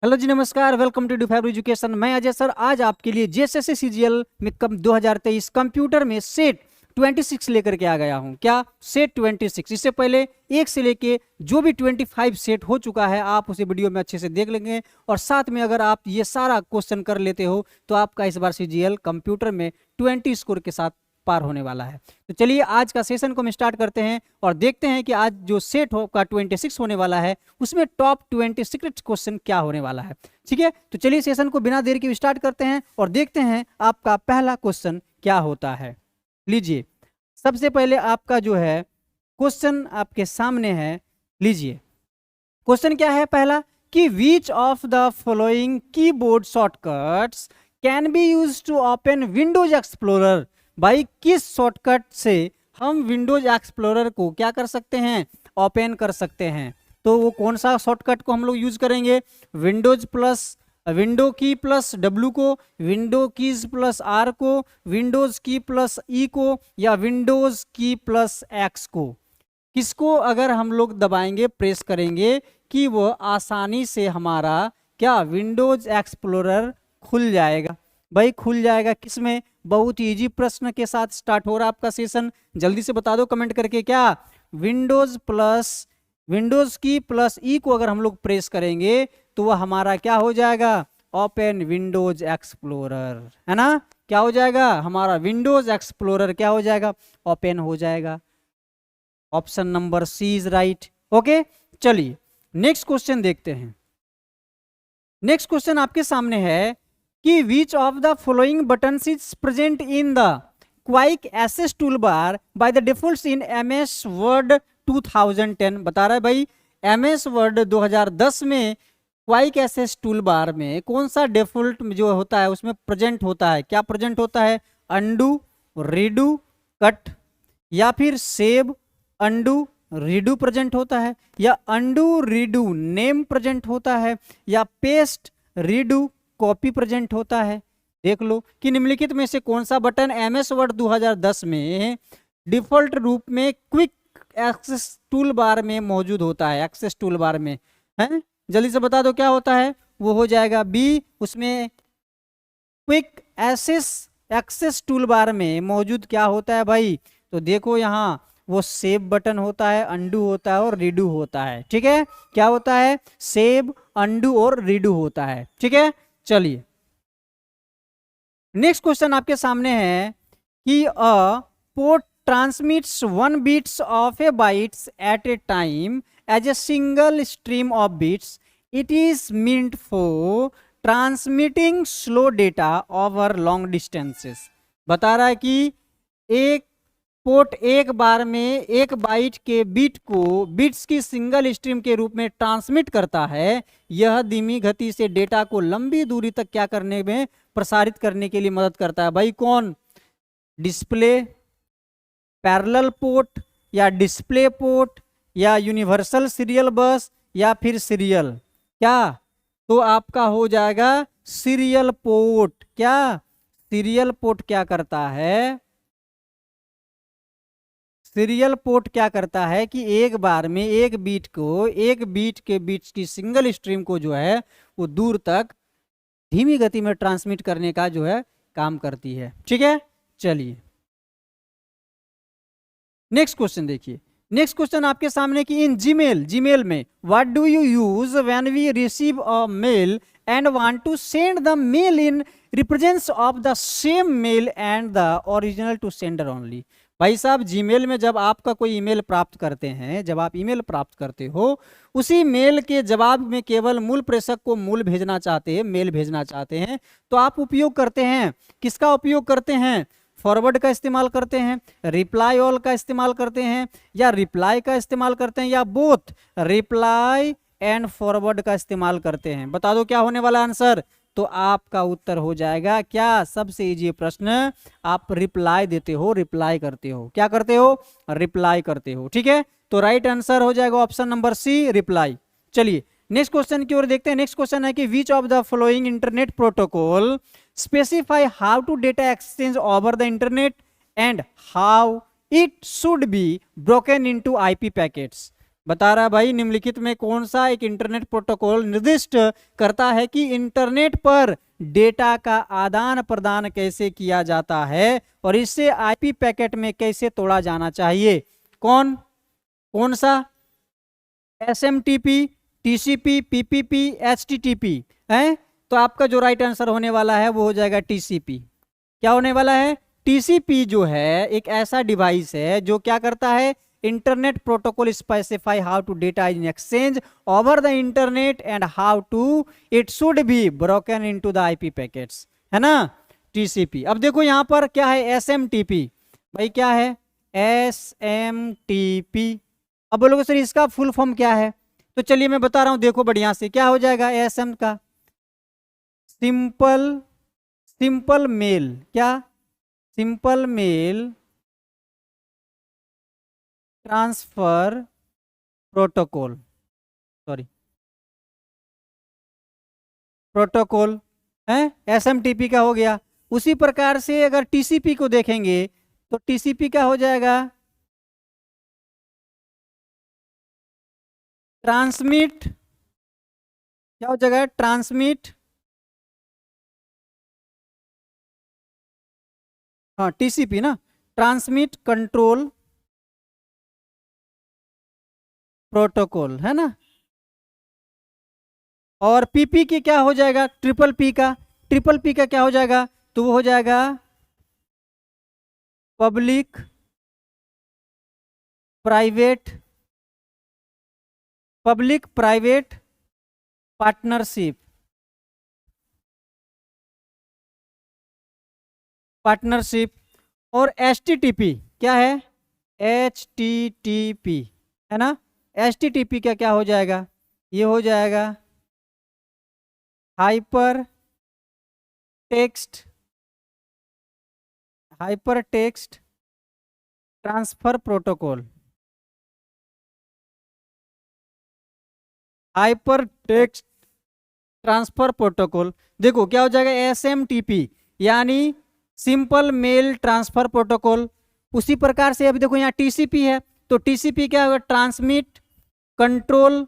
Hello जी, नमस्कार। Welcome to D five education. मैं अजय सर आज आपके लिए जेएसएससी सीजीएल में 2023 कंप्यूटर में सेट 26 लेकर के आ गया हूं। क्या सेट 26? इससे पहले एक से लेके जो भी 25 सेट हो चुका है आप उसे वीडियो में अच्छे से देख लेंगे, और साथ में अगर आप ये सारा क्वेश्चन कर लेते हो तो आपका इस बार सीजीएल कंप्यूटर में 20 स्कोर के साथ पार होने वाला है। तो चलिए आज का सेशन को हम स्टार्ट करते हैं और देखते हैं कि आज जो सेट का 26 होने वाला है उसमें टॉप 20 सीक्रेट क्वेश्चन क्या होने वाला है। ठीक है, तो चलिए सेशन को बिना देर के स्टार्ट करते हैं और देखते हैं आपका पहला क्वेश्चन क्या होता है। लीजिए, सबसे पहले आपका जो है क्वेश्चन आपके सामने है। लीजिए, क्वेश्चन क्या है पहला कि which of the following keyboard shortcuts can be used to open Windows Explorer. भाई किस शॉर्टकट से हम विंडोज एक्सप्लोरर को क्या कर सकते हैं, ओपन कर सकते हैं। तो वो कौन सा शॉर्टकट को हम लोग यूज करेंगे? विंडोज प्लस विंडो की प्लस डब्ल्यू को, विंडो कीज प्लस आर को, विंडोज की प्लस ई को, या विंडोज की प्लस एक्स को। किसको अगर हम लोग दबाएंगे, प्रेस करेंगे कि वो आसानी से हमारा क्या विंडोज एक्सप्लोरर खुल जाएगा। भाई खुल जाएगा किसमें? बहुत इजी प्रश्न के साथ स्टार्ट हो रहा है आपका सेशन। जल्दी से बता दो कमेंट करके। क्या विंडोज प्लस विंडोज की प्लस ई को अगर हम लोग प्रेस करेंगे तो वह हमारा क्या हो जाएगा? ओपन विंडोज एक्सप्लोरर, है ना। क्या हो जाएगा? हमारा विंडोज एक्सप्लोरर क्या हो जाएगा? ओपन हो जाएगा। Option number C is right. Okay, चलिए नेक्स्ट क्वेश्चन देखते हैं। नेक्स्ट क्वेश्चन आपके सामने है कि which of the following buttons is present in the quick access tool bar by the default in MS Word 2010। बता रहा है भाई एमएस वर्ड 2010 में क्वाइक एसेस टूल बार में कौन सा डिफॉल्ट जो होता है उसमें प्रेजेंट होता है। क्या प्रेजेंट होता है? अंडू, रीडू, कट, या फिर सेव, अंडू, रीडू प्रेजेंट होता है, या अंडू रीडू नेम प्रेजेंट होता है, या पेस्ट, रीडू, कॉपी प्रेजेंट होता है। देख लो कि निम्नलिखित में से कौन सा बटन एमएस वर्ड 2010 में डिफॉल्ट रूप में क्विक एक्सेस टूल बार में मौजूद होता है। एक्सेस टूल बार में है, जल्दी से बता दो क्या होता है। वो हो जाएगा बी, उसमें क्विक एक्सेस टूल बार में मौजूद क्या होता है भाई? तो देखो यहाँ वो सेव बटन होता है, अंडू होता है और रीडू होता है। ठीक है, क्या होता है? सेव, अंडू और रीडू होता है। ठीक है, चलिए नेक्स्ट क्वेश्चन आपके सामने है कि a port transmits 1 bits of a bytes at a time as a single stream of bits. It is meant for transmitting slow data over long distances. बता रहा है कि एक पोर्ट एक बार में एक बाइट के बिट को बिट्स की सिंगल स्ट्रीम के रूप में ट्रांसमिट करता है। यह धीमी गति से डेटा को लंबी दूरी तक क्या करने में, प्रसारित करने के लिए मदद करता है। भाई कौन? डिस्प्ले, पैरेलल पोर्ट, या डिस्प्ले पोर्ट, या यूनिवर्सल सीरियल बस, या फिर सीरियल। क्या? तो आपका हो जाएगा सीरियल पोर्ट। क्या सीरियल पोर्ट क्या करता है? सीरियल पोर्ट क्या करता है कि एक बार में एक बीट के बीट्स की सिंगल स्ट्रीम को जो है वो दूर तक धीमी गति में ट्रांसमिट करने का जो है काम करती है। ठीक है, चलिए नेक्स्ट क्वेश्चन देखिए। नेक्स्ट क्वेश्चन आपके सामने कि इन जीमेल में what do you use when we receive a mail and want to send the mail in represents of the same mail and the original to sender only. भाई साहब Gmail में जब आपका कोई ईमेल प्राप्त करते हैं, जब आप ईमेल प्राप्त करते हो, उसी मेल के जवाब में केवल मूल प्रेषक को मूल भेजना चाहते हैं, मेल भेजना चाहते हैं, तो आप उपयोग करते हैं किसका उपयोग करते हैं? फॉरवर्ड का इस्तेमाल करते हैं, रिप्लाई ऑल का इस्तेमाल करते हैं, या रिप्लाई का इस्तेमाल करते हैं, या बोथ रिप्लाई एंड फॉरवर्ड का इस्तेमाल करते हैं। बता दो क्या होने वाला आंसर। तो आपका उत्तर हो जाएगा क्या? सबसे इजी प्रश्न, आप रिप्लाई देते हो, रिप्लाई करते हो। क्या करते हो? रिप्लाई करते हो। ठीक है, तो राइट आंसर हो जाएगा ऑप्शन नंबर सी, रिप्लाई। चलिए नेक्स्ट क्वेश्चन की ओर देखते हैं। नेक्स्ट क्वेश्चन है कि which of the following internet protocol specify how to data exchange over the internet and how it should be broken into IP packets. बता रहा भाई निम्नलिखित में कौन सा एक इंटरनेट प्रोटोकॉल निर्दिष्ट करता है कि इंटरनेट पर डेटा का आदान प्रदान कैसे किया जाता है और इससे आईपी पैकेट में कैसे तोड़ा जाना चाहिए। कौन कौन सा? एसएमटीपी, टीसीपी, पीपीपी, एचटीटीपी है। तो आपका जो राइट आंसर होने वाला है वो हो जाएगा टीसीपी। क्या होने वाला है? टीसीपी जो है एक ऐसा डिवाइस है जो क्या करता है, internet protocol specify how to data is exchange over the internet and how to it should be broken into the IP packets, है ना, टीसीपी। अब देखो यहां पर क्या है, एसएमटीपी। भाई क्या है? एसएमटीपी। अब बोलोगे सर इसका फुल फॉर्म क्या है? तो चलिए मैं बता रहा हूं, देखो बढ़िया से क्या हो जाएगा। एसएम का सिंपल मेल, क्या? Simple mail transfer protocol, sorry protocol है, एसएमटीपी का हो गया। उसी प्रकार से अगर टीसीपी को देखेंगे तो टीसीपी का हो जाएगा ट्रांसमिट, क्या हो जाएगा? ट्रांसमिट, हाँ टीसीपी ना, ट्रांसमिट कंट्रोल प्रोटोकॉल, है ना। और पीपी की क्या हो जाएगा? ट्रिपल पी का, ट्रिपल पी का क्या हो जाएगा? तो वो हो जाएगा पब्लिक प्राइवेट पार्टनरशिप, और एचटीटीपी क्या है? एचटीटीपी, है ना। एचटीटीपी का क्या हो जाएगा? ये हो जाएगा hyper text transfer protocol, hyper text transfer protocol. देखो क्या हो जाएगा? एसएमटीपी यानी सिंपल मेल ट्रांसफर प्रोटोकॉल। उसी प्रकार से अभी देखो यहाँ टीसीपी है, तो टीसीपी क्या होगा? ट्रांसमिट कंट्रोल,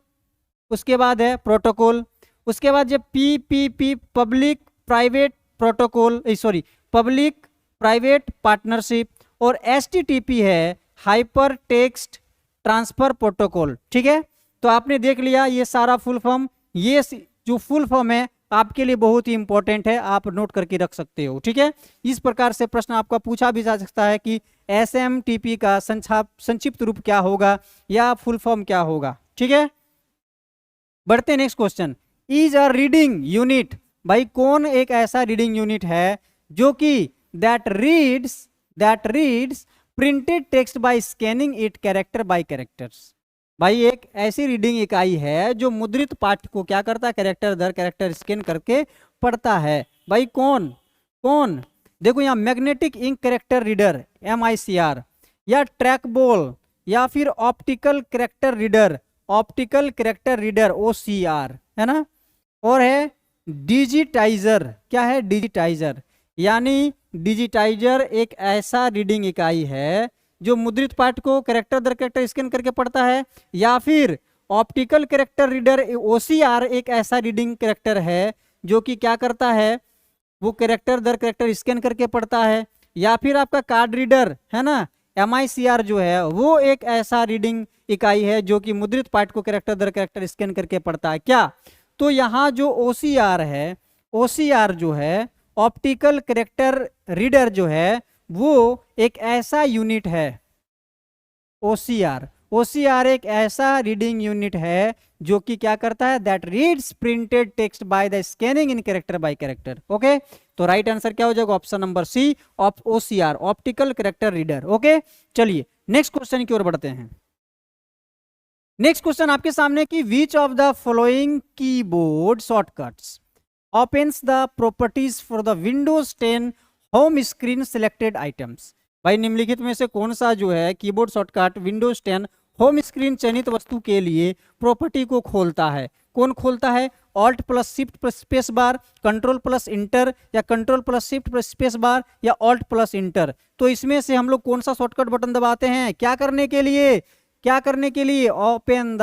उसके बाद है प्रोटोकॉल। उसके बाद जब PPP public private protocol, sorry public private partnership, और एचटीटीपी है हाइपर टेक्स्ट ट्रांसफर प्रोटोकॉल। ठीक है, तो आपने देख लिया ये सारा फुल फॉर्म। ये जो फुल फॉर्म है आपके लिए बहुत ही इंपॉर्टेंट है, आप नोट करके रख सकते हो। ठीक है, इस प्रकार से प्रश्न आपका पूछा भी जा सकता है कि एसएमटीपी का संक्षिप्त रूप क्या होगा या फुल फॉर्म क्या होगा। ठीक है, बढ़ते हैं next question. Is a reading unit, भाई कौन एक ऐसा रीडिंग यूनिट है जो कि that reads printed text bye scanning it character bye characters. भाई एक ऐसी रीडिंग इकाई है जो मुद्रित पाठ को क्या करता है? कैरेक्टर दर कैरेक्टर स्कैन करके पढ़ता है। भाई कौन कौन? देखो यहाँ magnetic ink character reader MICR, या ट्रैक बॉल, या फिर ऑप्टिकल कैरेक्टर रीडर OCR, है ना। और है डिजिटाइजर, क्या है? डिजिटाइजर यानी डिजिटाइजर एक ऐसा रीडिंग इकाई है जो मुद्रित पाठ को कैरेक्टर दर कैरेक्टर स्कैन करके पढ़ता है, या फिर ऑप्टिकल कैरेक्टर रीडर OCR एक ऐसा रीडिंग कैरेक्टर है जो कि क्या करता है? वो कैरेक्टर दर कैरेक्टर स्कैन करके पढ़ता है, या फिर आपका कार्ड रीडर है ना MICR जो है वो एक ऐसा रीडिंग इकाई है जो कि मुद्रित पाठ को कैरेक्टर दर कैरेक्टर स्कैन करके पढ़ता है। क्या? तो यहाँ जो OCR है, OCR जो है ऑप्टिकल कैरेक्टर रीडर जो है वो एक ऐसा यूनिट है। OCR एक ऐसा रीडिंग यूनिट है जो कि क्या करता है? That reads printed text by the scanning in character by character. Okay, तो राइट आंसर क्या हो जाएगा? Option number C, OCR optical character reader. Okay, चलिए नेक्स्ट क्वेश्चन की ओर बढ़ते हैं। नेक्स्ट क्वेश्चन आपके सामने कि which of the following keyboard shortcuts opens the properties for the Windows 10 home screen selected items. भाई निम्नलिखित में से कौन सा जो है keyboard shortcut Windows 10 home screen चयनित वस्तु के लिए प्रॉपर्टी को खोलता है? कौन खोलता है? Alt plus shift plus space bar, control plus enter, या control plus shift plus space bar, या ऑल्ट प्लस इंटर। तो इसमें से हम लोग कौन सा शॉर्टकट बटन दबाते हैं क्या करने के लिए? क्या करने के लिए? Open the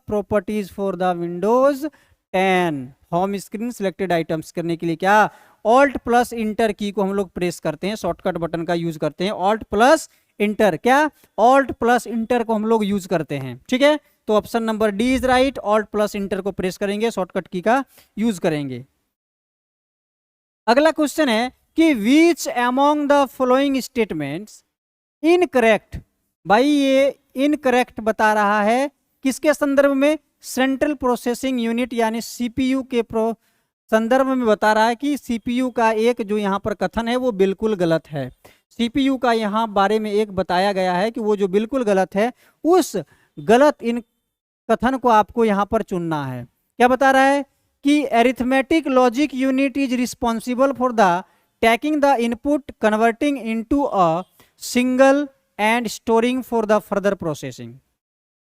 properties for the Windows 10 home screen selected items करने के लिए क्या? ऑल्ट प्लस इंटर की को हम लोग प्रेस करते हैं, शॉर्टकट बटन का यूज करते हैं, ऑल्ट प्लस इंटर, क्या? ऑल्ट प्लस इंटर को हम लोग यूज करते हैं, ठीक है। तो option number D is right, alt plus inter को प्रेस करेंगे, शॉर्टकट की का यूज करेंगे। अगला क्वेश्चन है कि which among the following statements incorrect. भाई ये इनकरेक्ट बता रहा है किसके संदर्भ में? सेंट्रल प्रोसेसिंग यूनिट यानी सीपीयू के संदर्भ में बता रहा है कि सीपीयू का एक जो यहाँ पर कथन है वो बिल्कुल गलत है। सीपीयू का यहाँ बारे में एक बताया गया है कि वो जो बिल्कुल गलत है, उस गलत इन कथन को आपको यहाँ पर चुनना है। क्या बता रहा है कि arithmetic logic unit is responsible for the taking the input converting into a single and storing for the further processing.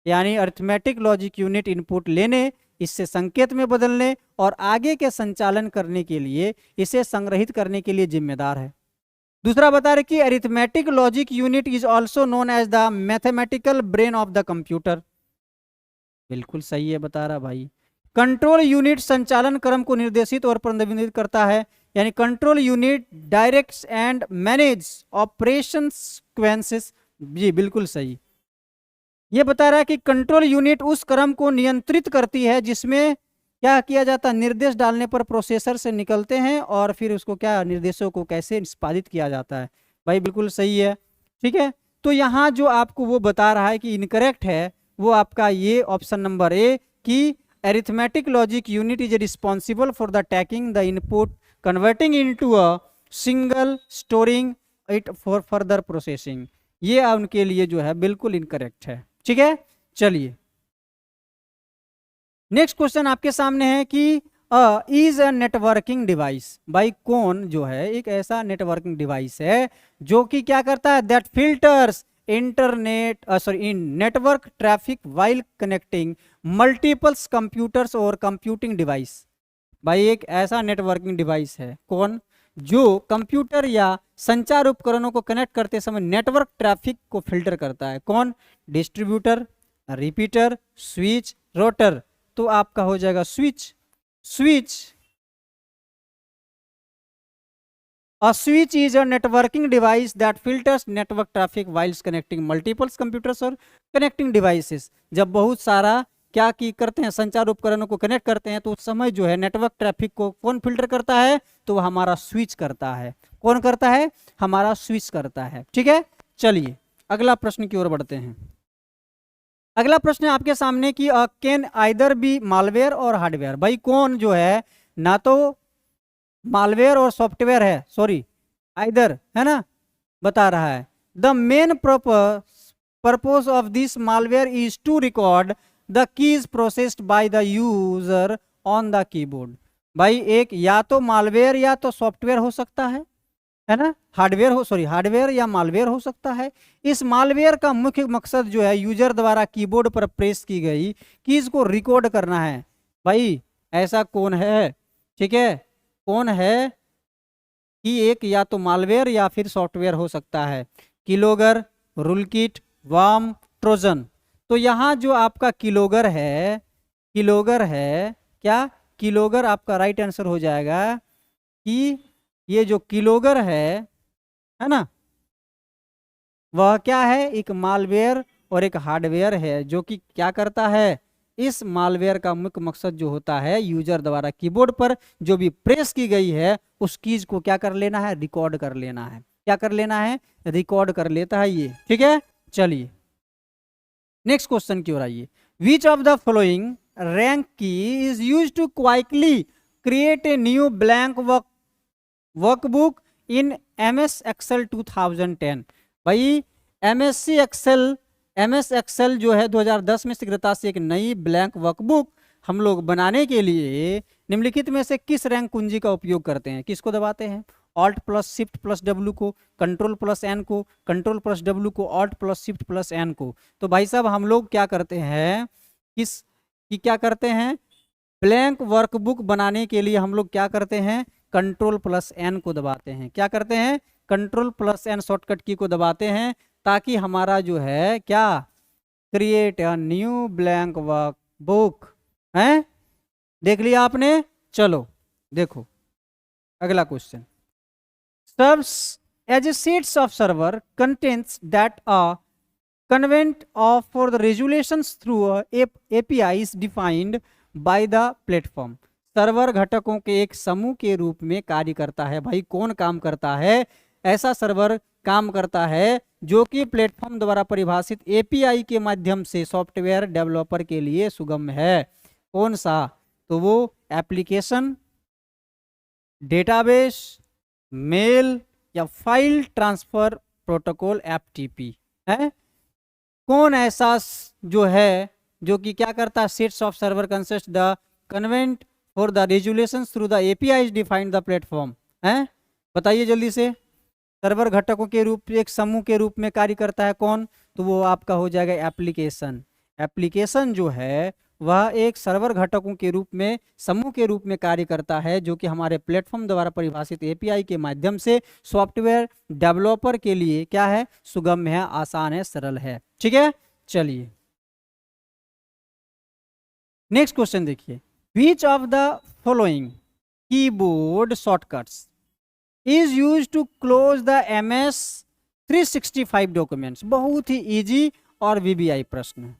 यानी अरिथमेटिक लॉजिक यूनिट इनपुट लेने, इससे संकेत में बदलने और आगे के संचालन करने के लिए इसे संग्रहित करने के लिए जिम्मेदार है। दूसरा बता रहे कि arithmetic logic unit is also known as the mathematical brain of the computer. बिल्कुल सही है बता रहा भाई। कंट्रोल यूनिट संचालन क्रम को निर्देशित और प्रतिनिधित्व करता है, यानी control unit directs and manage operation sequences. जी बिल्कुल सही। ये बता रहा है कि कंट्रोल यूनिट उस क्रम को नियंत्रित करती है जिसमें क्या किया जाता है? निर्देश डालने पर प्रोसेसर से निकलते हैं और फिर उसको क्या, निर्देशों को कैसे निष्पादित किया जाता है। भाई बिल्कुल सही है, ठीक है। तो यहाँ जो आपको वो बता रहा है कि इनकरेक्ट है, वो आपका ये ऑप्शन नंबर ए कि arithmetic logic unit is responsible for the taking the input converting into a single storing it for further processing. ये उनके लिए जो है बिल्कुल इनकरेक्ट है, ठीक है। चलिए नेक्स्ट क्वेश्चन आपके सामने है कि इज अ नेटवर्किंग डिवाइस। भाई कौन जो है एक ऐसा नेटवर्किंग डिवाइस है जो कि क्या करता है? That filters internet in network traffic while connecting multiples computers और कंप्यूटिंग डिवाइस। भाई एक ऐसा नेटवर्किंग डिवाइस है कौन? जो कंप्यूटर या संचार उपकरणों को कनेक्ट करते समय नेटवर्क ट्रैफिक को फिल्टर करता है। कौन? Distributor, repeater, switch, rotor. तो आपका हो जाएगा switch. Switch, a switch is a networking device that filters network traffic whilst connecting multiple computers or connecting devices। जब बहुत सारा क्या की करते हैं, संचार उपकरणों को कनेक्ट करते हैं, तो उस समय जो है नेटवर्क ट्रैफिक को कौन फिल्टर करता है? तो हमारा स्विच करता है। कौन करता है? हमारा स्विच करता है, ठीक है। चलिए अगला प्रश्न की ओर बढ़ते हैं। अगला प्रश्न है आपके सामने कि कैन आइदर बी मालवेयर और हार्डवेयर। भाई कौन जो है ना तो मालवेयर और सॉफ्टवेयर है, सॉरी आइदर है ना, बता रहा है। The main purpose of this malware is to record the keys processed by the user on the keyboard. भाई एक या तो मालवेयर या तो सॉफ्टवेयर हो सकता है ना, हार्डवेयर या मालवेयर हो सकता है। इस मालवेयर का मुख्य मकसद जो है यूजर द्वारा कीबोर्ड पर प्रेस की गई कीज को रिकॉर्ड करना है। भाई ऐसा कौन है, ठीक है, कौन है कि एक या तो मालवेयर या फिर सॉफ्टवेयर हो सकता है? किलोगर, रूलकिट, वार्म, ट्रोजन। तो यहाँ जो आपका किलोगर है क्या? किलोगर आपका राइट आंसर हो जाएगा कि ये जो किलोगर है ना, वह क्या है? एक मालवेयर और एक हार्डवेयर है जो कि क्या करता है? इस मालवेयर का मुख्य मकसद जो होता है यूजर द्वारा कीबोर्ड पर जो भी प्रेस की गई है उस कीज को क्या कर लेना है? रिकॉर्ड कर लेना है। क्या कर लेना है? रिकॉर्ड कर लेता है ये, ठीक है। चलिए नेक्स्ट क्वेश्चन की ओर आइए। Which of the following rank key is use to quickly create a new blank workbook in MS Excel 2010। भाई MS Excel जो है 2010 में शीघ्रता से एक नई ब्लैंक वर्कबुक हम लोग बनाने के लिए निम्नलिखित में से किस रैंक कुंजी का उपयोग करते हैं? किसको दबाते हैं? Alt plus shift plus W को, कंट्रोल प्लस N को, कंट्रोल प्लस W को, alt plus shift plus N को। तो भाई साहब हम लोग क्या करते हैं, क्या करते हैं? ब्लैंक वर्कबुक बनाने के लिए हम लोग क्या करते हैं? कंट्रोल प्लस N को दबाते हैं। क्या करते हैं? कंट्रोल प्लस N शॉर्टकट की को दबाते हैं ताकि हमारा जो है क्या create a new blank workbook. है, देख लिया आपने। चलो देखो अगला question. Serves as a sets of server contents that a convent of for the resolutions through APIs defined by the platform। Server घटकों के एक समूह के रूप में कार्य करता है। भाई कौन काम करता है? ऐसा सर्वर काम करता है जो कि प्लेटफॉर्म द्वारा परिभाषित एपीआई के माध्यम से सॉफ्टवेयर डेवलपर के लिए सुगम है। कौन सा? तो वो एप्लीकेशन, डेटाबेस, मेल या फाइल ट्रांसफर प्रोटोकॉल एफटीपी है। कौन ऐसा जो है जो कि क्या करता है? Sets of server consist the convent for the resolution through the API defined the platform है। बताइए जल्दी से। सर्वर घटकों के रूप एक समूह के रूप में कार्य करता है कौन? तो वो आपका हो जाएगा एप्लीकेशन। एप्लीकेशन जो है वह एक सर्वर घटकों के रूप में समूह के रूप में कार्य करता है जो कि हमारे प्लेटफॉर्म द्वारा परिभाषित एपीआई के माध्यम से सॉफ्टवेयर डेवलपर के लिए क्या है? सुगम है, आसान है, सरल है। ठीक है, चलिए नेक्स्ट क्वेश्चन देखिए। Which of the following keyboard shortcuts is used to close the MS 365 documents. बहुत ही इजी और वीबीआई प्रश्न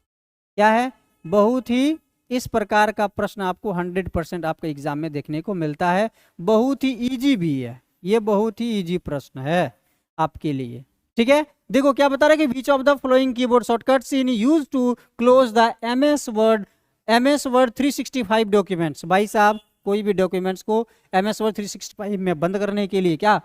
क्या है? बहुत ही इस प्रकार का प्रश्न आपको 100% आपके एग्जाम में देखने को मिलता है। बहुत ही इजी भी है ये, बहुत ही इजी प्रश्न है आपके लिए। ठीक है, देखो क्या बता रहा है कि which of the following keyboard shortcuts in use to close the MS Word 365 documents. भाई साहब कोई भी डॉक्यूमेंट्स को MS Word 365 में बंद करने के लिए क्या,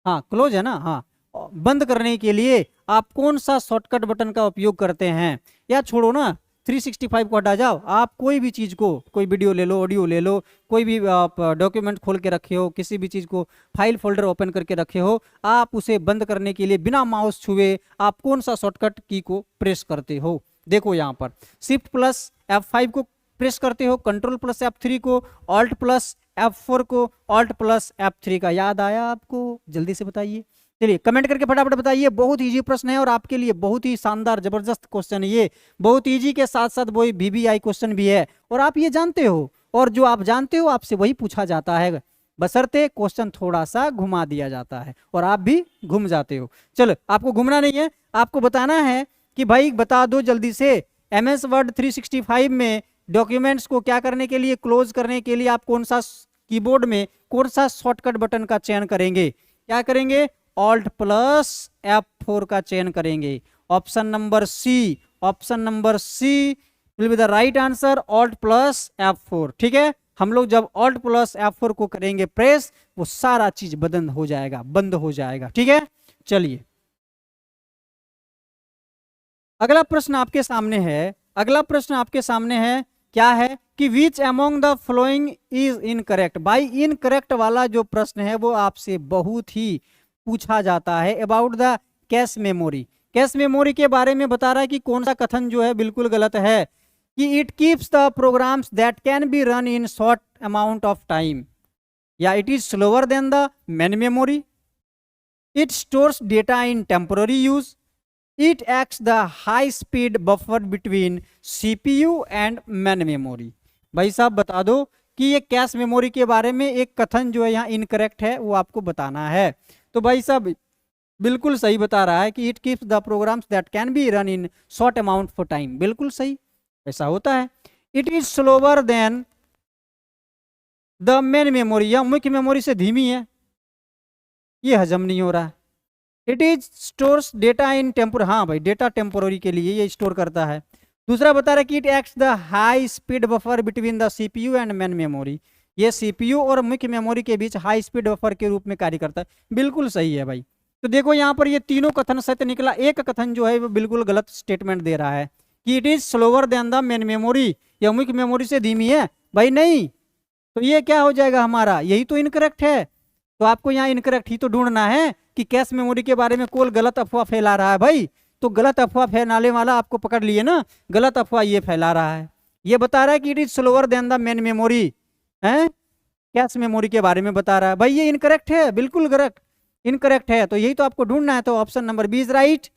हाँ क्लोज है ना, हाँ बंद करने के लिए आप कौन सा शॉर्टकट बटन का उपयोग करते हैं? या छोड़ो ना 365 को हटा जाओ, आप कोई भी चीज़ को, कोई वीडियो ले लो, ऑडियो ले लो, कोई भी आप डॉक्यूमेंट खोल के रखे हो, किसी भी चीज़ को फाइल फोल्डर ओपन करके रखे हो, आप उसे बंद करने के लिए बिना माउस छुए आप कौन सा शॉर्टकट की को प्रेस करते हो? देखो यहाँ पर शिफ्ट प्लस F5 को प्रेस करते हो, कंट्रोल प्लस F3 को, ऑल्ट प्लस F4 को, ऑल्ट प्लस F3 का। याद आया आपको? जल्दी से बताइए, चलिए कमेंट करके फटाफट बताइए। बहुत इजी प्रश्न है और आपके लिए बहुत ही शानदार जबरदस्त क्वेश्चन है ये। बहुत इजी के साथ साथ वही VBI क्वेश्चन भी है और आप ये जानते हो, और जो आप जानते हो आपसे वही पूछा जाता है, बशर्ते क्वेश्चन थोड़ा सा घुमा दिया जाता है और आप भी घूम जाते हो। चलो आपको घूमना नहीं है, आपको बताना है कि भाई बता दो जल्दी से MS Word 365 में डॉक्यूमेंट्स को क्या करने के लिए, क्लोज करने के लिए आप कौन सा कीबोर्ड में कौन सा शॉर्टकट बटन का चयन करेंगे? क्या करेंगे? ऑल्ट प्लस F4 का चयन करेंगे। Option number C, option number C will be the right answer, alt plus F4। ठीक है, हम लोग जब ऑल्ट प्लस F4 को करेंगे प्रेस, वो सारा चीज बंद हो जाएगा, बंद हो जाएगा। ठीक है, चलिए अगला प्रश्न आपके सामने है। अगला प्रश्न आपके सामने है, क्या है कि which among the following is incorrect. भाई इनकरेक्ट वाला जो प्रश्न है वो आपसे बहुत ही पूछा जाता है। About the cache memory, cache memory के बारे में बता रहा है कि कौन सा कथन जो है बिल्कुल गलत है, कि it keeps the programs that can be run in short amount of time, या it is slower than the main memory, it stores data in temporary use, it acts the high speed buffer between CPU and main memory. भाई साहब बता दो कि ये cache memory के बारे में एक कथन जो है यहाँ इनकरेक्ट है, वो आपको बताना है। तो भाई साहब बिल्कुल सही बता रहा है कि it keeps the programs that can be run in short amount for time. बिल्कुल सही, ऐसा होता है। It is slower than the main memory, या मुख्य मेमोरी से धीमी है, ये हजम नहीं हो रहा है। इट इज स्टोर्स डेटा इन टेम्पोर, हाँ भाई डेटा टेम्पोररी के लिए ये स्टोर करता है। दूसरा बता रहा है कि it acts the high speed buffer between the CPU and main memory, ये CPU और मुख्य मेमोरी के बीच हाई स्पीड बफर के रूप में कार्य करता है। बिल्कुल सही है भाई। तो देखो यहाँ पर ये तीनों कथन सत्य निकला, एक कथन जो है वो बिल्कुल गलत स्टेटमेंट दे रहा है कि it is slower than the main memory, या मुख्य मेमोरी से धीमी है। भाई नहीं, तो ये क्या हो जाएगा हमारा, यही तो इनकरेक्ट है। तो आपको यहाँ इनकरेक्ट ही तो ढूंढना है कि कैश मेमोरी के बारे में कौन गलत अफवाह फैला रहा है। भाई तो गलत अफवाह फैलाने वाला आपको पकड़ लिए ना, गलत अफवाह ये फैला रहा है। ये बता रहा है कि it is slower than the main memory, है कैश मेमोरी के बारे में बता रहा है। भाई ये इनकरेक्ट है, बिल्कुल करेक्ट इनकरेक्ट है। तो यही तो आपको ढूंढना है। तो option number B is right,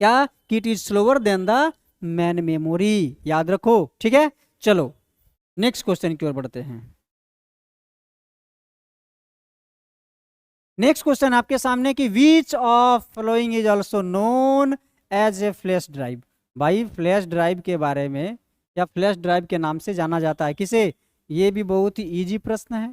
क्या कि it is slower than the main memory, याद रखो, ठीक है। चलो नेक्स्ट क्वेश्चन की ओर बढ़ते हैं। नेक्स्ट क्वेश्चन आपके सामने कि which of following is also known as a flash drive. भाई फ्लैश ड्राइव के बारे में या फ्लैश ड्राइव के नाम से जाना जाता है किसे? ये भी बहुत ही इजी प्रश्न है,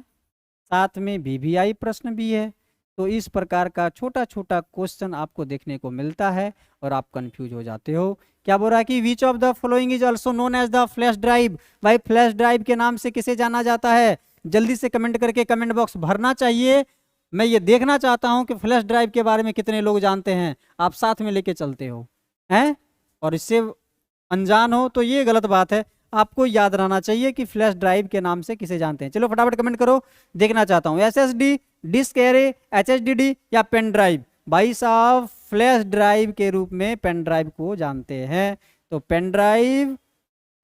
साथ में वीवीआई प्रश्न भी है। तो इस प्रकार का छोटा छोटा क्वेश्चन आपको देखने को मिलता है और आप कंफ्यूज हो जाते हो। क्या बोल रहा है कि which of the following is also known as the flash drive. भाई फ्लैश ड्राइव के नाम से किसे जाना जाता है? जल्दी से कमेंट करके कमेंट बॉक्स भरना चाहिए। मैं ये देखना चाहता हूं कि फ्लैश ड्राइव के बारे में कितने लोग जानते हैं। आप साथ में लेके चलते हो हैं और इससे अनजान हो तो ये गलत बात है। आपको याद रहना चाहिए कि फ्लैश ड्राइव के नाम से किसे जानते हैं। चलो फटाफट कमेंट करो, देखना चाहता हूं। एसएसडी, डिस्क एरे, एचएसडीडी या पेन ड्राइव। भाई साहब फ्लैश ड्राइव के रूप में पेन ड्राइव को जानते हैं। तो पेन ड्राइव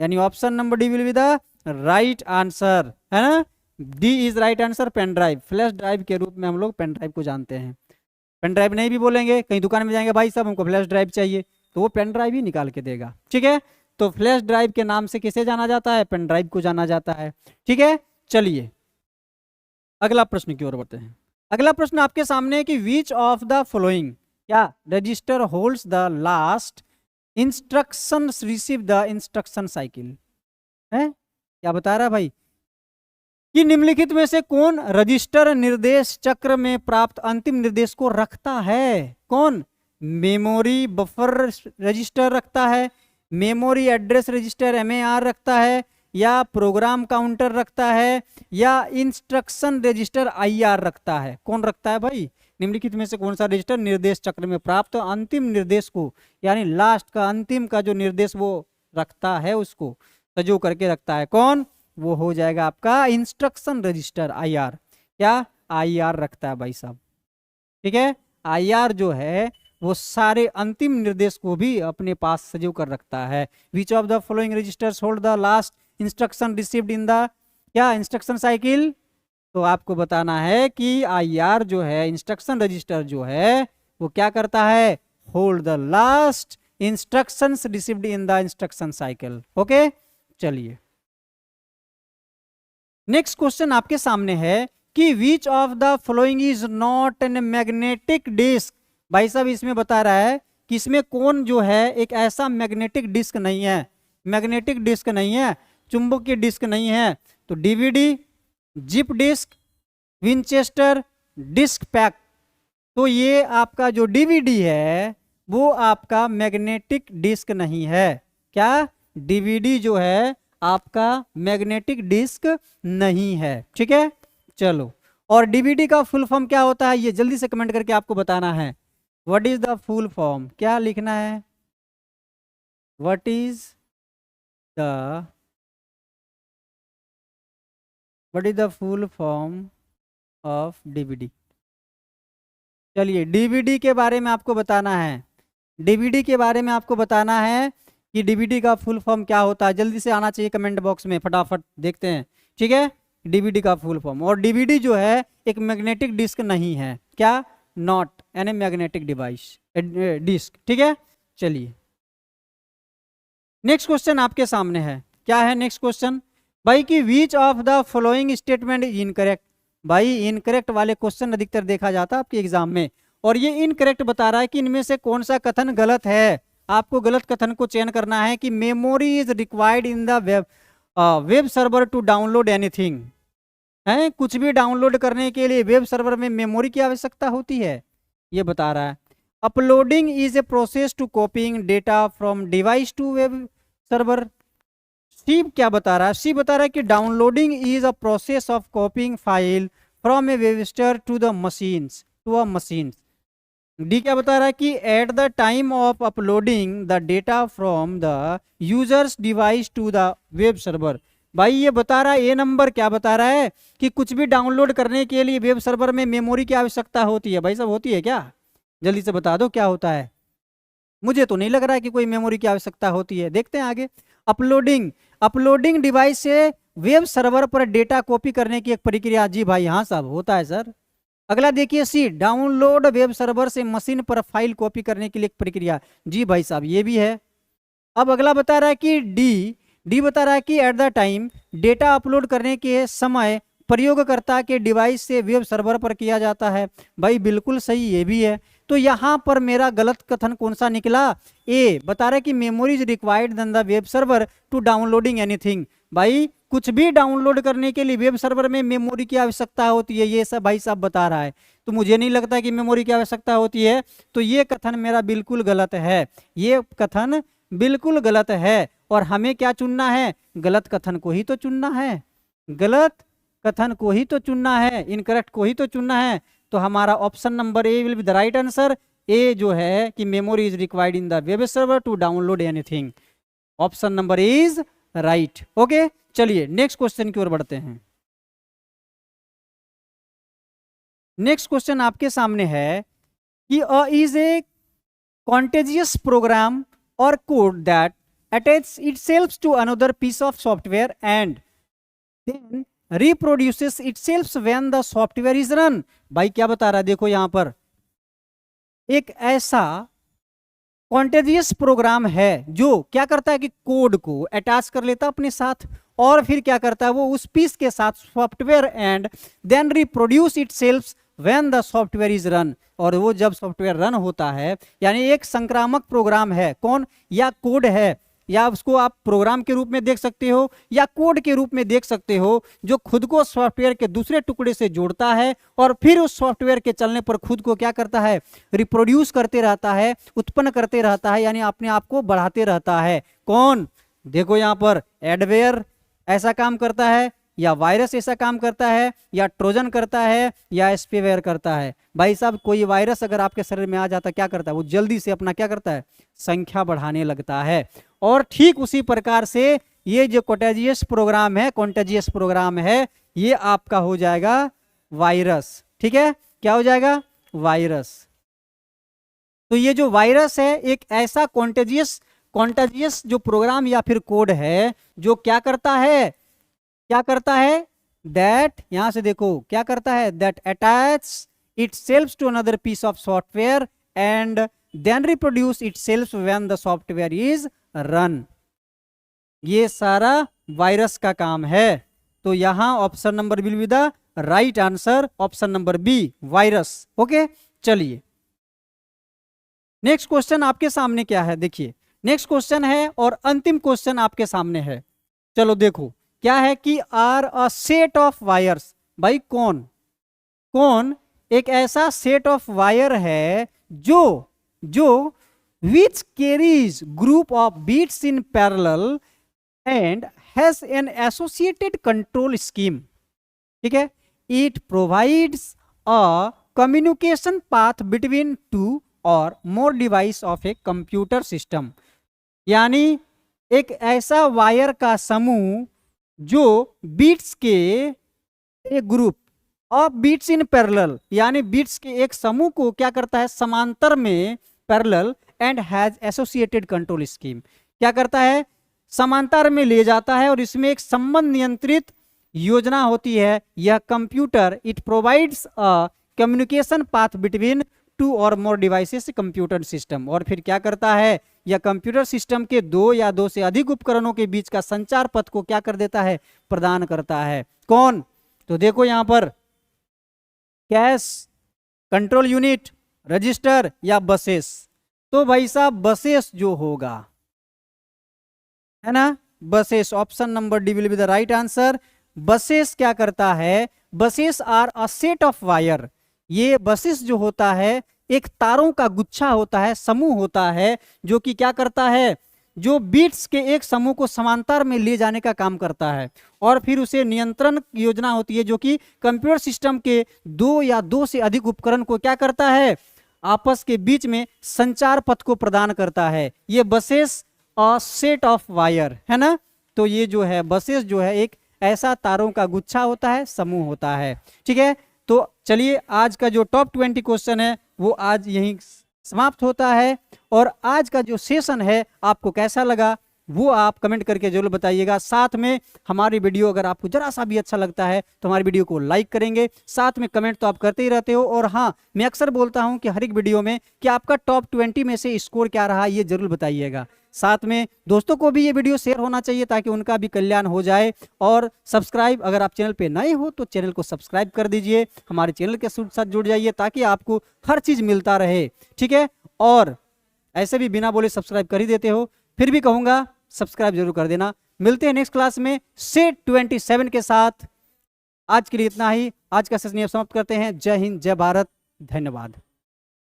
यानी option number D will be the right answer, है ना। D is right answer, pen drive. Flash drive के रूप में हम लोग पेन ड्राइव को जानते हैं। पेन ड्राइव नहीं भी बोलेंगे, कहीं दुकान में जाएंगे भाई साहब हमको फ्लैश ड्राइव चाहिए, तो वो पेन ड्राइव ही निकाल के देगा, ठीक है। तो फ्लैश ड्राइव के नाम से किसे जाना जाता है? पेन ड्राइव को जाना जाता है, ठीक है। चलिए अगला प्रश्न की ओर बढ़ते हैं। अगला प्रश्न आपके सामने है कि विच ऑफ द फॉलोइंग क्या register holds the last instruction receive the instruction cycle है। क्या बता रहा है भाई कि निम्नलिखित में से कौन रजिस्टर निर्देश चक्र में प्राप्त अंतिम निर्देश को रखता है? कौन? मेमोरी बफर रजिस्टर रखता है, मेमोरी एड्रेस रजिस्टर एमएआर रखता है, या प्रोग्राम काउंटर रखता है, या इंस्ट्रक्शन रजिस्टर आईआर रखता है। कौन रखता है भाई? निम्नलिखित में से कौन सा रजिस्टर निर्देश चक्र में प्राप्त अंतिम निर्देश को यानी लास्ट का अंतिम का जो निर्देश वो रखता है उसको सजो करके रखता है? कौन? वो हो जाएगा आपका इंस्ट्रक्शन रजिस्टर आईआर। क्या? आईआर रखता है भाई साहब, ठीक है। आईआर जो है वो सारे अंतिम निर्देश को भी अपने पास सजो कर रखता है। Which of the following registers hold the last instruction received in the क्या इंस्ट्रक्शन साइकिल। तो आपको बताना है कि आईआर जो है इंस्ट्रक्शन रजिस्टर जो है वो क्या करता है? Hold the last instructions received in the instruction cycle. Okay चलिए नेक्स्ट क्वेश्चन आपके सामने है कि which of the following is not an magnetic disk. भाई साहब इसमें बता रहा है कि इसमें कौन जो है एक ऐसा मैग्नेटिक डिस्क नहीं है। मैग्नेटिक डिस्क नहीं है, चुंबकीय डिस्क नहीं है। तो DVD, zip disk, Winchester, disk pack. तो ये आपका जो डीवीडी है वो आपका मैग्नेटिक डिस्क नहीं है। क्या? डीवीडी जो है आपका मैग्नेटिक डिस्क नहीं है, ठीक है। चलो और डीवीडी का फुल फॉर्म क्या होता है ये जल्दी से कमेंट करके आपको बताना है। What is the full form? क्या लिखना है? What is the full form of DVD. चलिए डीवीडी के बारे में आपको बताना है। डीवीडी के बारे में आपको बताना है कि डीवीडी का फुल फॉर्म क्या होता है। जल्दी से आना चाहिए कमेंट बॉक्स में, फटाफट देखते हैं, ठीक है। डीवीडी का फुल फॉर्म, और डीवीडी जो है एक मैग्नेटिक डिस्क नहीं है। क्या? Not an magnetic device disk, ठीक है। चलिए नेक्स्ट क्वेश्चन आपके सामने है। क्या है नेक्स्ट क्वेश्चन? भाई कि which of the following statement is incorrect. भाई इनकरेक्ट वाले क्वेश्चन अधिकतर देखा जाता है आपके एग्जाम में, और ये इनकरेक्ट बता रहा है कि इनमें से कौन सा कथन गलत है। आपको गलत कथन को चयन करना है कि memory is required in the web server to download anything. है कुछ भी डाउनलोड करने के लिए वेब सर्वर में मेमोरी की आवश्यकता होती है, ये बता रहा है। Uploading is a process to copying data from device to web server. C क्या बता रहा है? सी बता रहा है कि downloading is a process of copying file from a web server to the machines to a machines. D क्या बता रहा है कि at the time of uploading the data from the user's device to the web server. भाई ये बता रहा है ए नंबर क्या बता रहा है कि कुछ भी डाउनलोड करने के लिए वेब सर्वर में मेमोरी की आवश्यकता होती है। भाई साहब होती है क्या? जल्दी से बता दो क्या होता है। मुझे तो नहीं लग रहा है कि कोई मेमोरी की आवश्यकता होती है। देखते हैं आगे। अपलोडिंग डिवाइस से वेब सर्वर पर डेटा कॉपी करने की एक प्रक्रिया। जी भाई हाँ साहब होता है सर। अगला देखिए सी, डाउनलोड वेब सर्वर से मशीन पर फाइल कॉपी करने के लिए एक प्रक्रिया। जी भाई साहब ये भी है। अब अगला बता रहा है कि डी बता रहा है कि at the time data upload करने के समय प्रयोगकर्ता के डिवाइस से वेब सर्वर पर किया जाता है। भाई बिल्कुल सही, ये भी है। तो यहाँ पर मेरा गलत कथन कौन सा निकला? ए बता रहा है कि memory is required then the web server to downloading anything. भाई कुछ भी डाउनलोड करने के लिए वेब सर्वर में मेमोरी की आवश्यकता होती है, ये सब भाई साहब बता रहा है। तो मुझे नहीं लगता कि मेमोरी की आवश्यकता होती है, तो ये कथन मेरा बिल्कुल गलत है, ये कथन बिल्कुल गलत है। और हमें क्या चुनना है? गलत कथन को ही तो चुनना है, गलत कथन को ही तो चुनना है, इनकरेक्ट को ही तो चुनना है। तो हमारा option number A will be the right answer. A जो है कि memory is required in the web server to download anything, option number is right. Okay, चलिए नेक्स्ट क्वेश्चन की ओर बढ़ते हैं। नेक्स्ट क्वेश्चन आपके सामने है कि इज ए कॉन्टेजियस प्रोग्राम और code that attach itself to another piece of software and then reproduces itself when the software is run। भाई क्या बता रहा है? देखो यहां पर एक ऐसा कॉन्टेजियस प्रोग्राम है जो क्या करता है कि कोड को अटैच कर लेता है अपने साथ, और फिर क्या करता है वो उस पीस के साथ software and then reproduce itself when the software is run. और वो जब सॉफ्टवेयर रन होता है, यानी एक संक्रामक प्रोग्राम है, कौन? या कोड है, या उसको आप प्रोग्राम के रूप में देख सकते हो या कोड के रूप में देख सकते हो, जो खुद को सॉफ्टवेयर के दूसरे टुकड़े से जोड़ता है और फिर उस सॉफ्टवेयर के चलने पर खुद को क्या करता है? रिप्रोड्यूस करते रहता है, उत्पन्न करते रहता है, यानी अपने आप को बढ़ाते रहता है। कौन? देखो यहाँ पर एडवेयर ऐसा काम करता है, या वायरस ऐसा काम करता है, या ट्रोजन करता है, या स्पेवेयर करता है। भाई साहब कोई वायरस अगर आपके शरीर में आ जाता क्या करता है? वो जल्दी से अपना क्या करता है? संख्या बढ़ाने लगता है। और ठीक उसी प्रकार से ये जो कॉन्टेजियस प्रोग्राम है ये आपका हो जाएगा वायरस। ठीक है, क्या हो जाएगा? वायरस। तो ये जो वायरस है एक ऐसा कॉन्टेजियस जो प्रोग्राम या फिर कोड है जो क्या करता है? दैट, यहां से देखो क्या करता है? That attach itself to another piece of software and then reproduce itself when the software is run. ये सारा वायरस का काम है। तो यहां option number will be the right answer, option number B, virus. Okay, चलिए नेक्स्ट क्वेश्चन आपके सामने क्या है? देखिए नेक्स्ट क्वेश्चन है और अंतिम क्वेश्चन आपके सामने है। चलो देखो क्या है कि are a set of wires. भाई कौन एक ऐसा सेट ऑफ वायर है जो which carries group of bits in parallel and has an associated control scheme। ठीक है, it provides a communication path between two or more device of a computer system। यानी एक ऐसा वायर का समूह जो बीट्स के एक group of bits in parallel, यानी बीट्स के एक समूह को क्या करता है? समांतर में, parallel, and has associated control scheme. क्या करता है? समांतर में ले जाता है और इसमें एक संबंध नियंत्रित योजना होती है। यह computer it provides a communication path between two और मोर डिवाइसेस कंप्यूटर सिस्टम। और फिर क्या करता है? यह कंप्यूटर सिस्टम के दो या दो से अधिक उपकरणों के बीच का संचार पथ को क्या कर देता है? प्रदान करता है। कौन? तो देखो यहां पर कैश, कंट्रोल यूनिट, रजिस्टर या बसेस। तो भाई साहब बसेस जो होगा है ना, buses, option number D will be the right answer. Buses क्या करता है? Buses are a set of wire. ये बसेस जो होता है एक तारों का गुच्छा होता है, समूह होता है, जो कि क्या करता है? जो बीट्स के एक समूह को समांतर में ले जाने का काम करता है। और फिर उसे नियंत्रण योजना होती है जो कि कंप्यूटर सिस्टम के दो या दो से अधिक उपकरण को क्या करता है? आपस के बीच में संचार पथ को प्रदान करता है। ये buses a set of wire है ना। तो ये जो है बसेस जो है एक ऐसा तारों का गुच्छा होता है, समूह होता है। ठीक है, तो चलिए आज का जो टॉप 20 क्वेश्चन है वो आज यहीं समाप्त होता है। और आज का जो सेशन है आपको कैसा लगा वो आप कमेंट करके जरूर बताइएगा। साथ में हमारी वीडियो अगर आपको जरा सा भी अच्छा लगता है तो हमारी वीडियो को लाइक करेंगे, साथ में कमेंट तो आप करते ही रहते हो। और हाँ, मैं अक्सर बोलता हूं कि हर एक वीडियो में कि आपका टॉप 20 में से स्कोर क्या रहा ये जरूर बताइएगा। साथ में दोस्तों को भी ये वीडियो शेयर होना चाहिए ताकि उनका भी कल्याण हो जाए। और सब्सक्राइब, अगर आप चैनल पे नए हो तो चैनल को सब्सक्राइब कर दीजिए, हमारे चैनल के साथ जुड़ जाइए ताकि आपको हर चीज़ मिलता रहे, ठीक है। और ऐसे भी बिना बोले सब्सक्राइब कर ही देते हो, फिर भी कहूँगा सब्सक्राइब जरूर कर देना। मिलते हैं नेक्स्ट क्लास में सेट 27 के साथ। आज के लिए इतना ही, आज का सेशन समाप्त करते हैं। जय हिंद, जय भारत, धन्यवाद।